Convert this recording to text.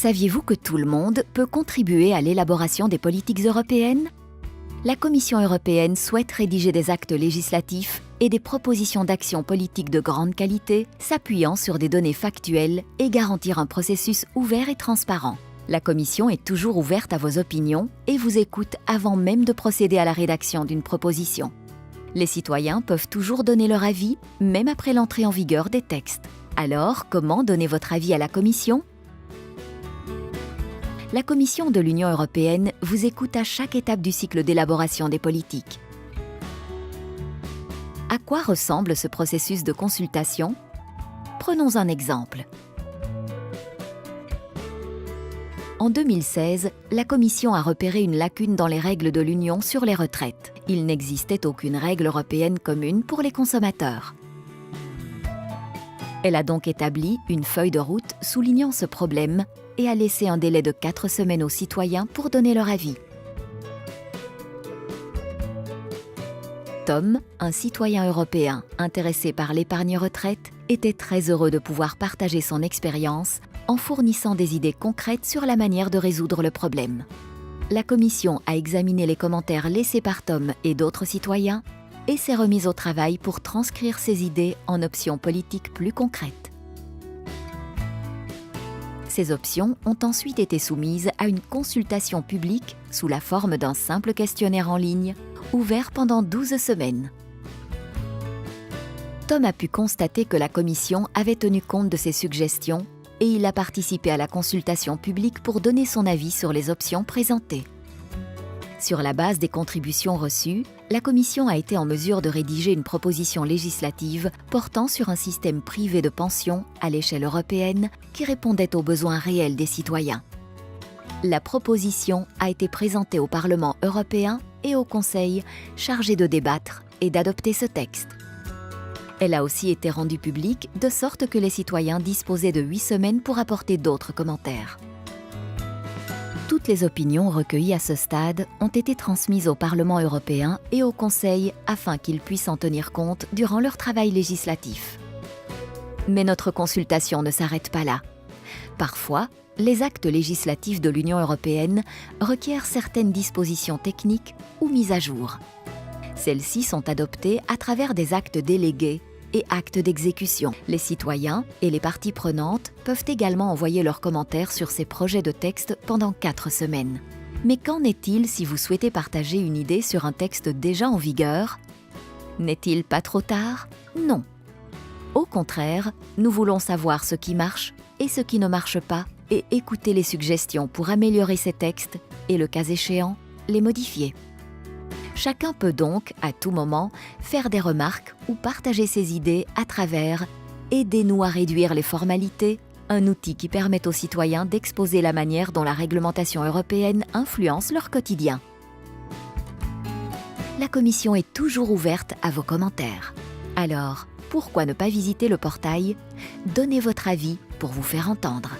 Saviez-vous que tout le monde peut contribuer à l'élaboration des politiques européennes ? La Commission européenne souhaite rédiger des actes législatifs et des propositions d'action politique de grande qualité, s'appuyant sur des données factuelles et garantir un processus ouvert et transparent. La Commission est toujours ouverte à vos opinions et vous écoute avant même de procéder à la rédaction d'une proposition. Les citoyens peuvent toujours donner leur avis, même après l'entrée en vigueur des textes. Alors, comment donner votre avis à la Commission ? La Commission de l'Union européenne vous écoute à chaque étape du cycle d'élaboration des politiques. À quoi ressemble ce processus de consultation ? Prenons un exemple. En 2016, la Commission a repéré une lacune dans les règles de l'Union sur les retraites. Il n'existait aucune règle européenne commune pour les consommateurs. Elle a donc établi une feuille de route soulignant ce problème et a laissé un délai de 4 semaines aux citoyens pour donner leur avis. Tom, un citoyen européen intéressé par l'épargne retraite, était très heureux de pouvoir partager son expérience en fournissant des idées concrètes sur la manière de résoudre le problème. La Commission a examiné les commentaires laissés par Tom et d'autres citoyens et s'est remise au travail pour transcrire ces idées en options politiques plus concrètes. Ces options ont ensuite été soumises à une consultation publique sous la forme d'un simple questionnaire en ligne, ouvert pendant 12 semaines. Tom a pu constater que la Commission avait tenu compte de ses suggestions et il a participé à la consultation publique pour donner son avis sur les options présentées. Sur la base des contributions reçues, la Commission a été en mesure de rédiger une proposition législative portant sur un système privé de pension à l'échelle européenne qui répondait aux besoins réels des citoyens. La proposition a été présentée au Parlement européen et au Conseil, chargés de débattre et d'adopter ce texte. Elle a aussi été rendue publique de sorte que les citoyens disposaient de 8 semaines pour apporter d'autres commentaires. Toutes les opinions recueillies à ce stade ont été transmises au Parlement européen et au Conseil afin qu'ils puissent en tenir compte durant leur travail législatif. Mais notre consultation ne s'arrête pas là. Parfois, les actes législatifs de l'Union européenne requièrent certaines dispositions techniques ou mises à jour. Celles-ci sont adoptées à travers des actes délégués et actes d'exécution. Les citoyens et les parties prenantes peuvent également envoyer leurs commentaires sur ces projets de texte pendant 4 semaines. Mais qu'en est-il si vous souhaitez partager une idée sur un texte déjà en vigueur ? N'est-il pas trop tard ? Non. Au contraire, nous voulons savoir ce qui marche et ce qui ne marche pas et écouter les suggestions pour améliorer ces textes et, le cas échéant, les modifier. Chacun peut donc, à tout moment, faire des remarques ou partager ses idées à travers « Aidez-nous à réduire les formalités », un outil qui permet aux citoyens d'exposer la manière dont la réglementation européenne influence leur quotidien. La Commission est toujours ouverte à vos commentaires. Alors, pourquoi ne pas visiter le portail ? Donnez votre avis pour vous faire entendre.